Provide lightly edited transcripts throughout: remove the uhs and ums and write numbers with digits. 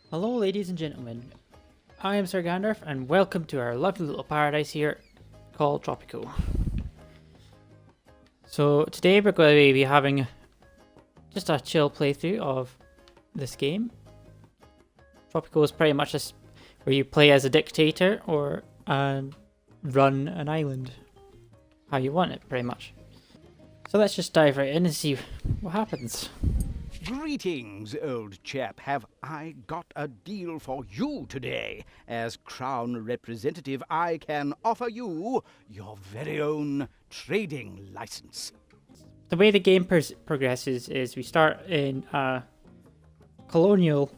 Hello ladies and gentlemen, I am Sir Gandalf and welcome to our lovely little paradise here called Tropico. So today we're going to be having just a chill playthrough of this game. Tropico is pretty much just where you play as a dictator or run an island how you want it pretty much. So let's just dive right in and see what happens. Greetings, old chap. Have I got a deal for you today? As Crown Representative, I can offer you your very own trading license. The way the game progresses is we start in a colonial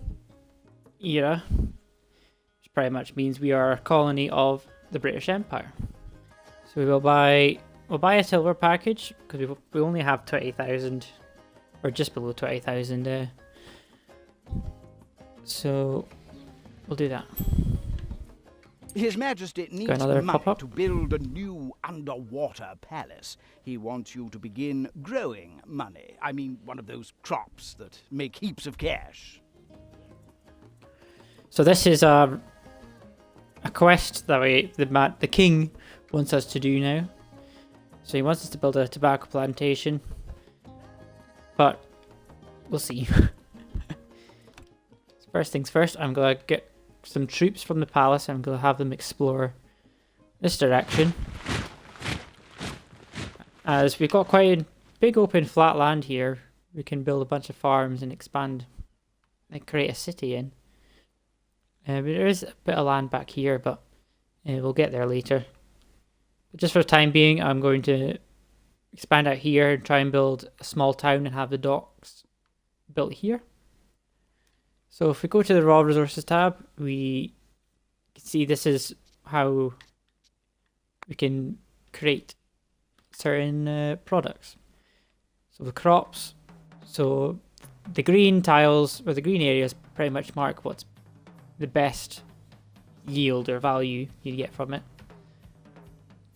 era, which pretty much means we are a colony of the British Empire. So we'll buy a silver package because we only have 20,000. Or just below 20,000. So we'll do that. His Majesty needs another money pop-up? to build a new underwater palace. He wants you to begin growing money. I mean, one of those crops that make heaps of cash. So this is a quest that the king wants us to do now. So he wants us to build a tobacco plantation. But we'll see. First things first, I'm going to get some troops from the palace and I'm going to have them explore this direction. As we've got quite a big open flat land here, we can build a bunch of farms and expand and create a city in. But there is a bit of land back here, but we'll get there later. But just for the time being, I'm going to expand out here and try and build a small town and have the docks built here. So if we go to the raw resources tab, we can see this is how we can create certain products. So the crops, so the green tiles or the green areas pretty much mark what's the best yield or value you get from it.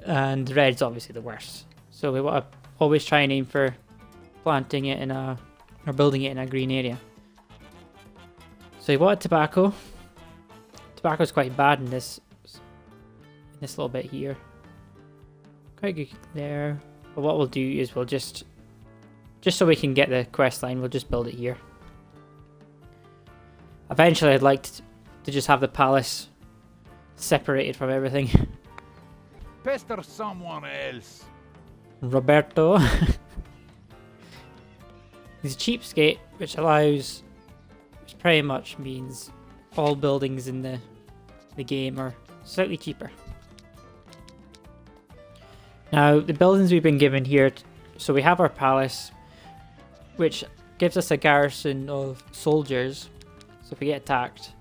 And the red's obviously the worst. So we want to always try and aim for planting it or building it in a green area. So you want tobacco. Tobacco is quite bad in this little bit here. Quite good there. But what we'll do is we'll just so we can get the quest line, we'll just build it here. Eventually I'd like to just have the palace separated from everything. Pester someone else. Roberto. He's a cheapskate, which pretty much means all buildings in the game are slightly cheaper. Now, the buildings we've been given here, so we have our palace, which gives us a garrison of soldiers. So if we get attacked,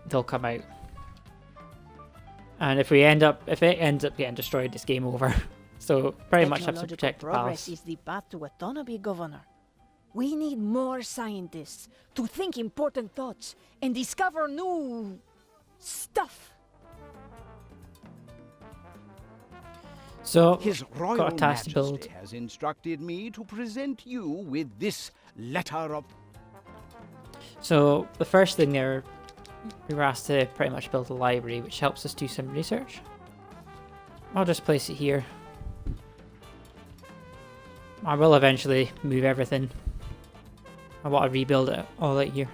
they'll come out. And if it ends up getting destroyed, it's game over. So pretty much have to protect the progress palace. is the path to autonomy, Governor. We need more scientists to think important thoughts and discover new stuff. So His Royal got a task to build. Majesty has instructed me to present you with this letter of... So the first thing there, we were asked to pretty much build a library, which helps us do some research. I'll just place it here. I will eventually move everything. I want to rebuild it all out here.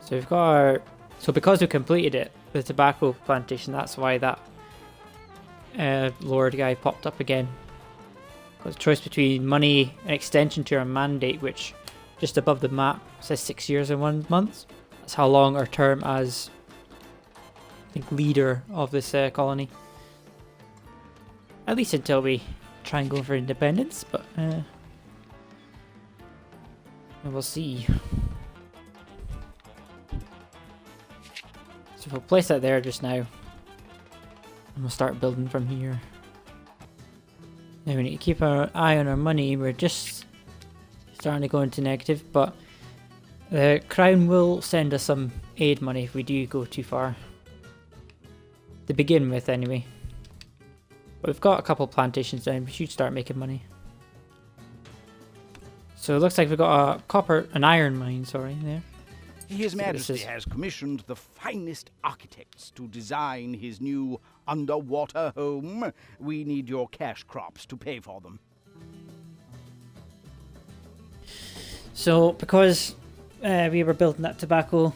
So we've got so because we completed it, the tobacco plantation, that's why that Lord guy popped up again. Got a choice between money and extension to our mandate, which just above the map says 6 years and 1 month. That's how long our term as, I think, leader of this colony. At least until we try and go for independence, but we'll see. So we'll place that there just now. And we'll start building from here. Now we need to keep our eye on our money. We're just starting to go into negative, but the Crown will send us some aid money if we do go too far. To begin with, anyway. But we've got a couple plantations down, we should start making money. So it looks like we've got an iron mine, sorry, there. His So this Majesty is- has commissioned the finest architects to design his new underwater home. We need your cash crops to pay for them. So because we were building that tobacco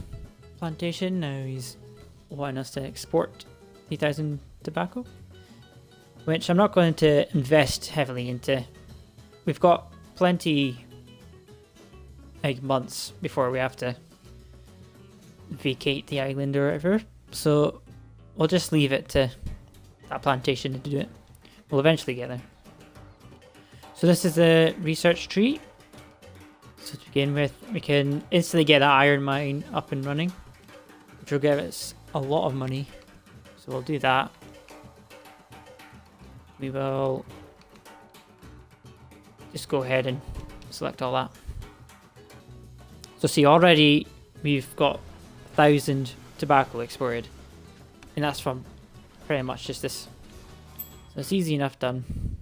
plantation, now he's wanting us to export 3,000 tobacco, which I'm not going to invest heavily into. We've got plenty, like, months before we have to vacate the island or whatever, so we'll just leave it to that plantation to do it. We'll eventually get there. So this is the research tree. So to begin with, we can instantly get that iron mine up and running, which will give us a lot of money. So we'll do that. We will just go ahead and select all that. So see, already we've got 1,000 tobacco exported, and that's from pretty much just this. So it's easy enough done.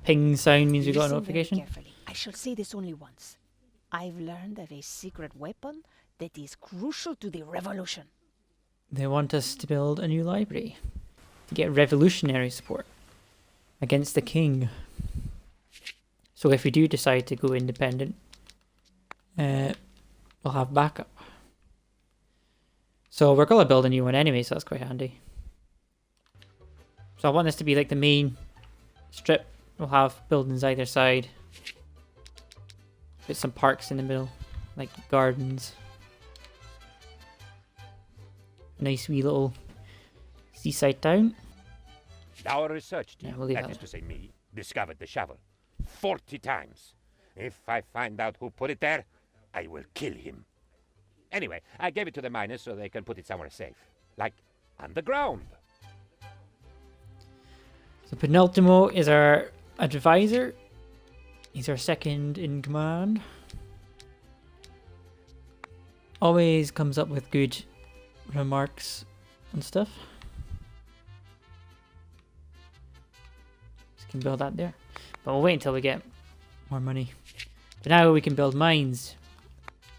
Ping sound means we got a Listen very notification. carefully. I shall say this only once. I've learned of a secret weapon that is crucial to the revolution. They want us to build a new library to get revolutionary support against the king. So if we do decide to go independent, we'll have backup. So we're going to build a new one anyway, so that's quite handy. So I want this to be like the main strip. We'll have buildings either side. Put some parks in the middle, like gardens. Nice wee little seaside town. Our research team, Yeah, we'll leave that that is to say me, discovered the shovel 40 times. If I find out who put it there, I will kill him. Anyway, I gave it to the miners so they can put it somewhere safe. Like underground. So Penultimo is our advisor. He's our second in command. Always comes up with good remarks and stuff. Just can build that there. But we'll wait until we get more money. But now we can build mines.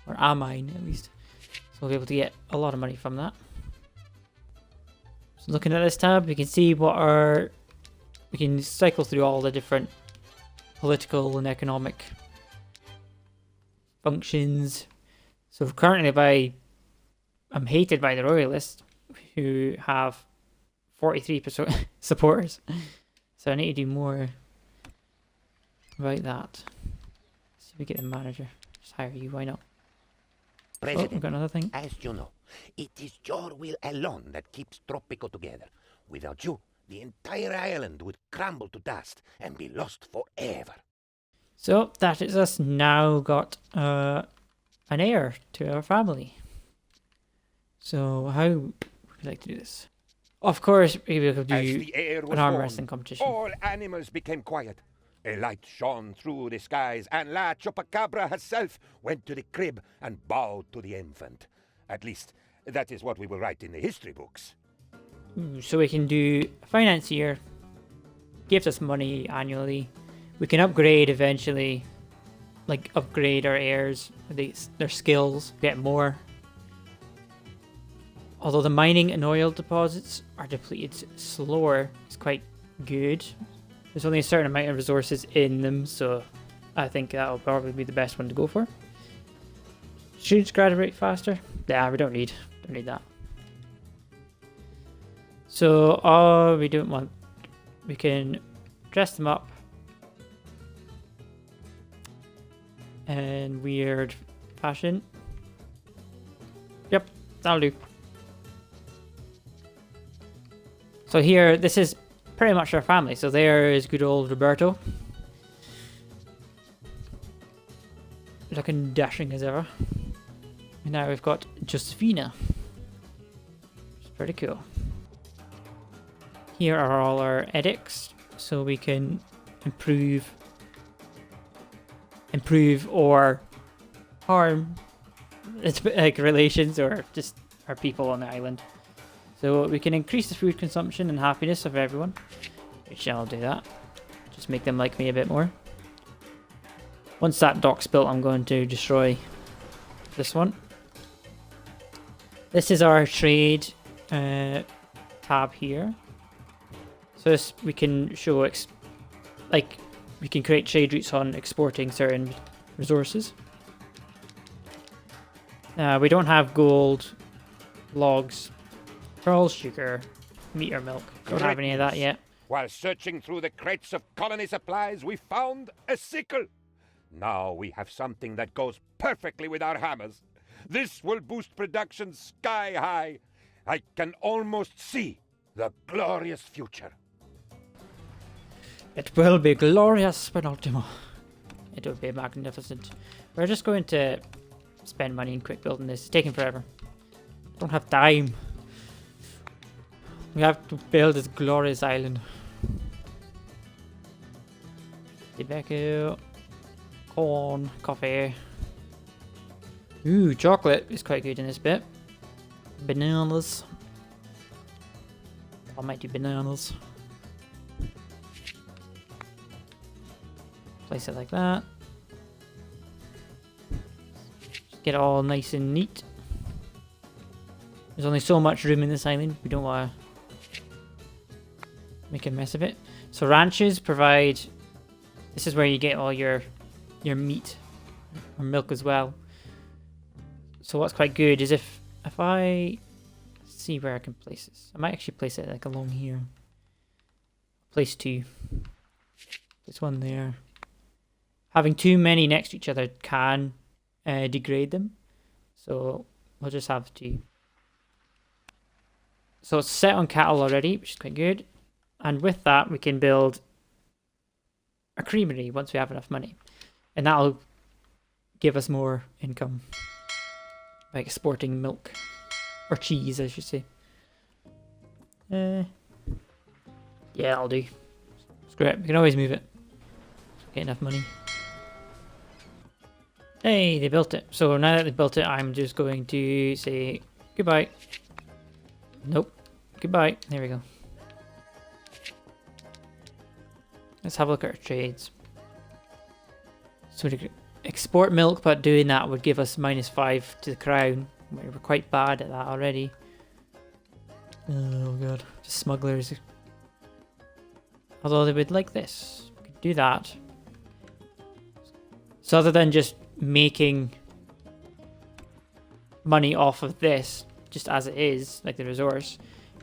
Or a mine, at least. So we'll be able to get a lot of money from that. So looking at this tab, we can see what our... We can cycle through all the different political and economic functions. So currently I'm hated by the royalists, who have 43% supporters. So I need to do more about that. See if we get a manager. Just hire you, why not? Oh, we've President, got another thing. as you know, it is your will alone that keeps Tropico together. Without you, the entire island would crumble to dust and be lost forever. So that is us now got an heir to our family. So how would we like to do this? Of course, we will As do the air was an arm born, wrestling competition. all animals became quiet. A light shone through the skies, and La Chupacabra herself went to the crib and bowed to the infant. At least, that is what we will write in the history books. So we can do a financier, gives us money annually. We can upgrade eventually, like upgrade our heirs, their skills, get more. Although the mining and oil deposits are depleted slower, it's quite good. There's only a certain amount of resources in them, so I think that'll probably be the best one to go for. Students graduate faster? Yeah, we don't need that. So, we don't want... We can dress them up in weird fashion. Yep, that'll do. So here, this is pretty much our family. So there is good old Roberto. Looking dashing as ever. And now we've got Josefina. It's pretty cool. Here are all our edicts, so we can improve or harm it's like relations or just our people on the island. So we can increase the food consumption and happiness of everyone, which I'll do that. Just make them like me a bit more. Once that dock's built, I'm going to destroy this one. This is our trade tab here. So this, we can show we can create trade routes on exporting certain resources. We don't have gold, logs, pearl, sugar, meat or milk. Don't have any of that yet. While searching through the crates of colony supplies, we found a sickle. Now we have something that goes perfectly with our hammers. This will boost production sky high. I can almost see the glorious future. It will be glorious, penultimo. It will be magnificent. We're just going to spend money and quick building this. It's taking forever. Don't have time. We have to build this glorious island. Tobacco, corn, coffee. Ooh, chocolate is quite good in this bit. Bananas. Almighty bananas. Place it like that. Just get it all nice and neat. There's only so much room in this island. We don't want to make a mess of it. So ranches provide... This is where you get all your meat or milk as well. So what's quite good is if I see where I can place this. I might actually place it like along here. Place 2. This one there. Having too many next to each other can degrade them. So we'll just have 2. So it's set on cattle already, which is quite good. And with that, we can build a creamery once we have enough money. And that'll give us more income by exporting milk. Or cheese, I should say. Yeah, I'll do. Screw it, we can always move it. Get enough money. Hey, they built it. So now that they built it, I'm just going to say goodbye. Nope. Goodbye. There we go. Let's have a look at our trades. So we could export milk, but doing that would give us -5 to the crown. We're quite bad at that already. Oh god. Just smugglers. Although they would like this. We could do that. So other than just making money off of this, just as it is, like the resource,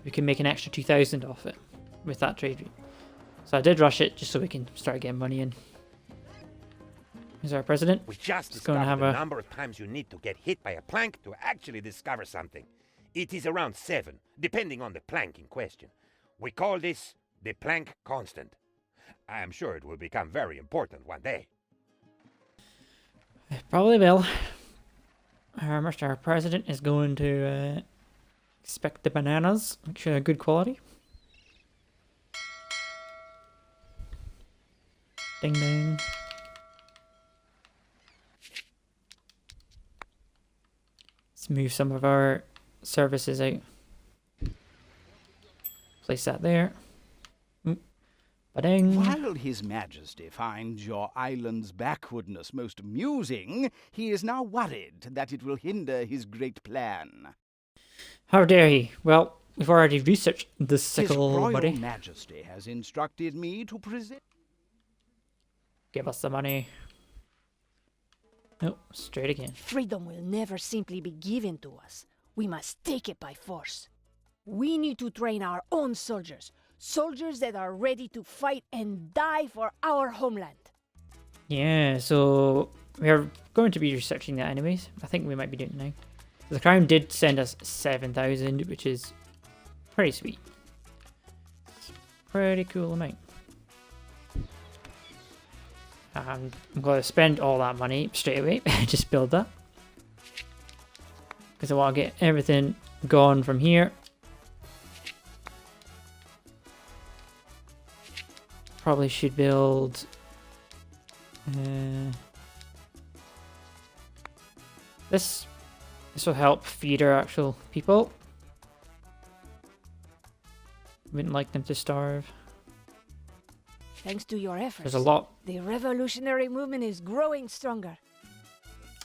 we can make an extra 2,000 off it with that trade route. So I did rush it just so we can start getting money in. Here's our president. We just going to discovered have the a number of times you need to get hit by a plank to actually discover something. It is around 7, depending on the plank in question. We call this the plank constant. I am sure it will become very important one day. Probably will. Our president is going to inspect the bananas, make sure they're good quality. Ding ding. Let's move some of our services out. Place that there. Ba-ding. While His Majesty finds your island's backwardness most amusing, he is now worried that it will hinder his great plan. How dare he? Well, we've already researched this His sickle, Royal buddy. Majesty has instructed me to present... Give us the money. Nope, straight again. Freedom will never simply be given to us. We must take it by force. We need to train our own soldiers. Soldiers that are ready to fight and die for our homeland. Yeah, so we're going to be researching that anyways. I think we might be doing it now. The Crown did send us 7,000, which is pretty sweet. Pretty cool amount. I'm going to spend all that money straight away. Just build that. Because I want to get everything gone from here. Probably should build... This will help feed our actual people. Wouldn't like them to starve. Thanks to your efforts, There's a lot. the revolutionary movement is growing stronger.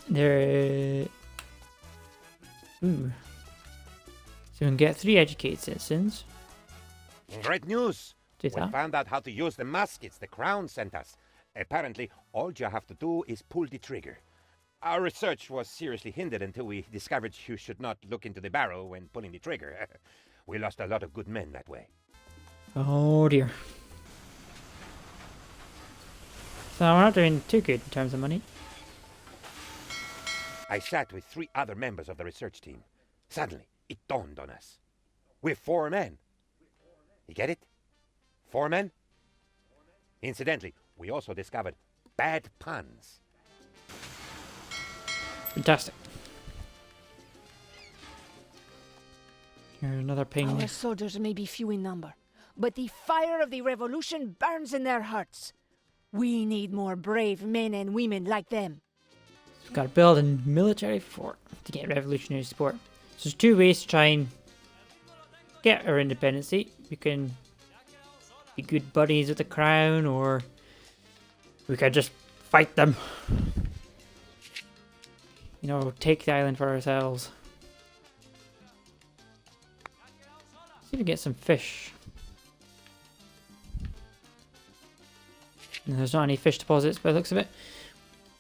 There. Ooh. So we can get 3 educated citizens. Great news! Do We that. found out how to use the muskets the crown sent us. Apparently, all you have to do is pull the trigger. Our research was seriously hindered until we discovered you should not look into the barrel when pulling the trigger. We lost a lot of good men that way. Oh dear. So we're not doing too good in terms of money. I sat with 3 other members of the research team. Suddenly, it dawned on us. We're 4 men. You get it? 4 men? Incidentally, we also discovered bad puns. Fantastic. Here's another ping. Our soldiers may be few in number, but the fire of the revolution burns in their hearts. We need more brave men and women like them. We've got to build a military fort to get revolutionary support. So there's 2 ways to try and get our independency. We can be good buddies with the crown, or we could just fight them. You know, take the island for ourselves. See if we get some fish. No, there's not any fish deposits by the looks of it.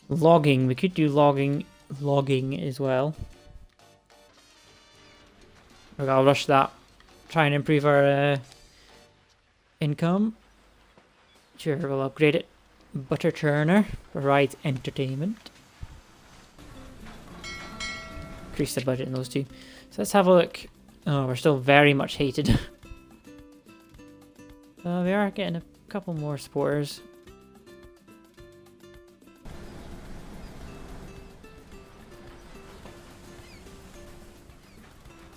Logging, we could do logging as well. I'll rush that. Try and improve our income. Sure, we'll upgrade it. Butter churner provides entertainment. Increase the budget in those 2. So let's have a look. Oh, we're still very much hated. We are getting a couple more supporters.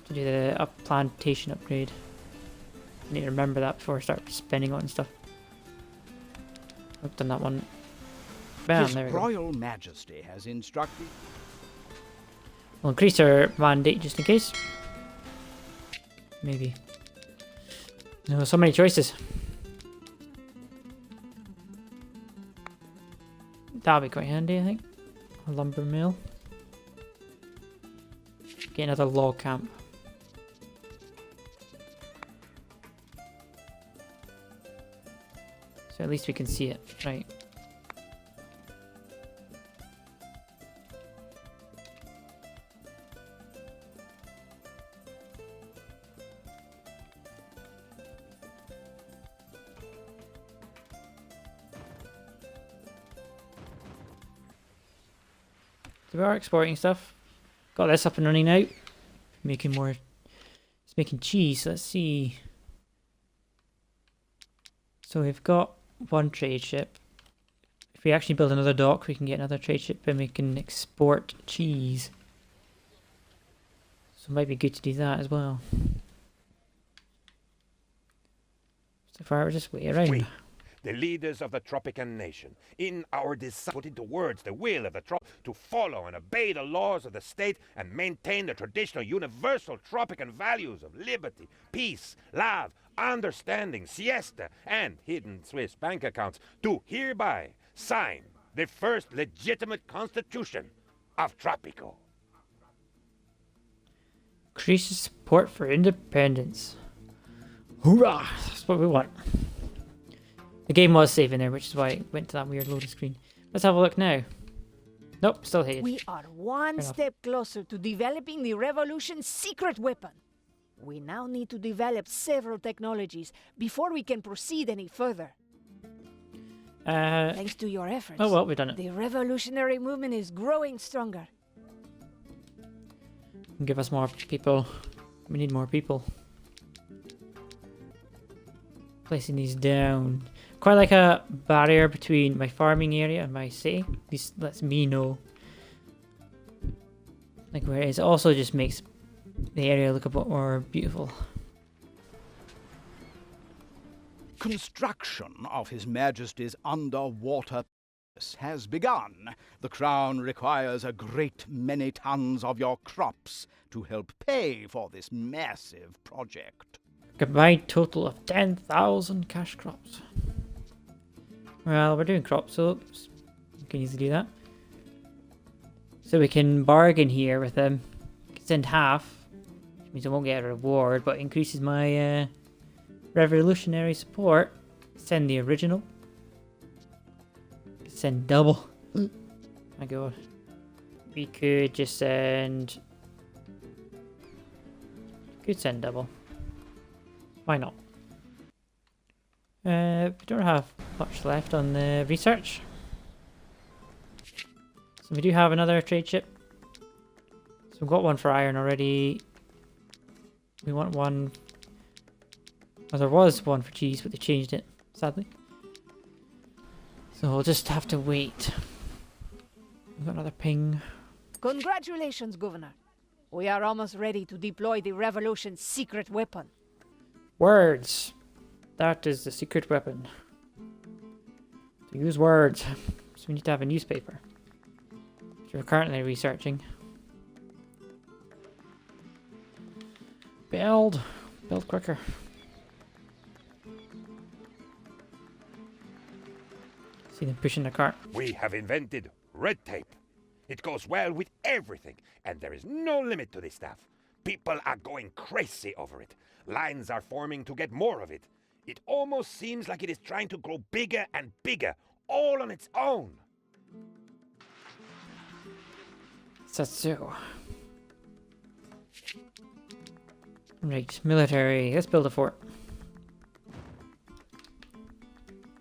To do the plantation upgrade. I need to remember that before I start spending on stuff. I've done that one. Bam, His there we go. Royal Majesty has instructed... We'll increase our mandate just in case. Maybe. No, so many choices. That'll be quite handy, I think. A lumber mill. Get another log camp. So at least we can see it, right? So we are exporting stuff. Got this up and running now. Making more. It's making cheese. Let's see. So we've got 1 trade ship. If we actually build another dock, we can get another trade ship and we can export cheese. So it might be good to do that as well. So far we're just way around. We, the leaders of the Tropican nation, in our desire put into words the will of the to follow and obey the laws of the state and maintain the traditional universal Tropican values of liberty, peace, love, understanding, siesta, and hidden Swiss bank accounts, do hereby sign the first legitimate constitution of Tropico. Increase support for independence. Hoorah! That's what we want. The game was saving there, which is why it went to that weird loading screen. Let's have a look now. Nope, still hated. We are one step closer to developing the revolution's secret weapon. We now need to develop several technologies before we can proceed any further. Thanks to your efforts, Oh well, we've done it. the revolutionary movement is growing stronger. Give us more people. We need more people. Placing these down. Quite like a barrier between my farming area and my city. This lets me know like where it is. It also just makes the area look a bit more beautiful. Construction of His Majesty's underwater palace has begun. The Crown requires a great many tons of your crops to help pay for this massive project. Combined total of 10,000 cash crops. Well, we're doing crop soaps. We can easily do that. So we can bargain here with them. We can send half. Which means I won't get a reward, but increases my revolutionary support. Send the original. Send double. My god. We could just send... Could send double. Why not? We don't have much left on the research. So we do have another trade ship. So we've got one for iron already. We want one... Well, there was one for cheese, but they changed it, sadly. So we'll just have to wait. We've got another ping. Congratulations, Governor. We are almost ready to deploy the Revolution's secret weapon. Words. That is the secret weapon. To use words. So we need to have a newspaper. Which we're currently researching. Build. Build quicker. See them pushing the cart. We have invented red tape. It goes well with everything, and there is no limit to this stuff. People are going crazy over it. Lines are forming to get more of it. It almost seems like it is trying to grow bigger and bigger, all on its own. So. Right, military. Let's build a fort.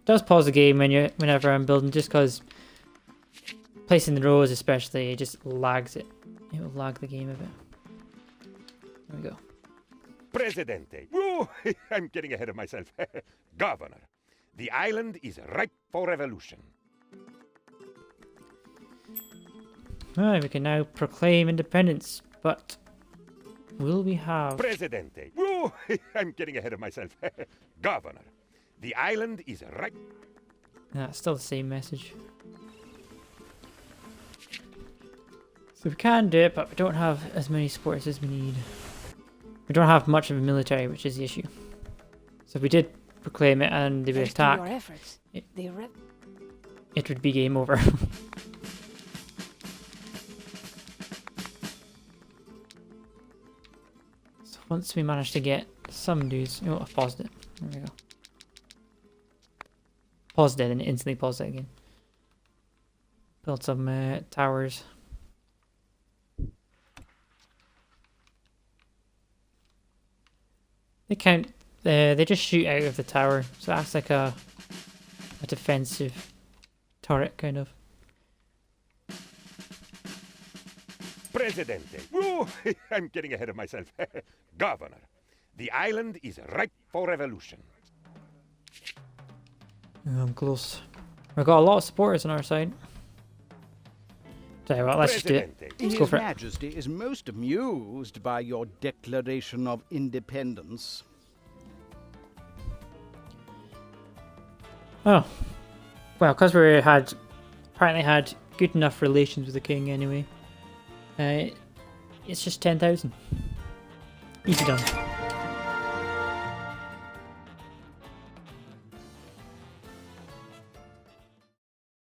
Does pause the game whenever I'm building, just because placing the rows especially, it just lags it. It will lag the game a bit. There we go. Presidente. Whoa, I'm getting ahead of myself. Governor, the island is ripe for revolution. Alright, we can now proclaim independence, but will we have... Presidente. Whoa, I'm getting ahead of myself. Governor, the island is ripe... Nah, it's still the same message. So we can do it, but we don't have as many supporters as we need. We don't have much of a military, which is the issue. So if we did proclaim it and they would Thanks to attack, your efforts, it would be game over. So once we manage to get some dudes... Oh, I've paused it. There we go. Paused it and instantly paused it again. Build some towers. They count. They just shoot out of the tower, so it acts like a defensive turret, kind of. Presidente. Whoa, I'm getting ahead of myself. Governor, the island is ripe for revolution. Oh, I'm close. We've got a lot of supporters on our side. Tell you what, let's just do it. Let's go His for it. Majesty is most amused by your declaration of independence. Oh. Well, because we apparently had good enough relations with the king anyway. It's just 10,000. Easy done.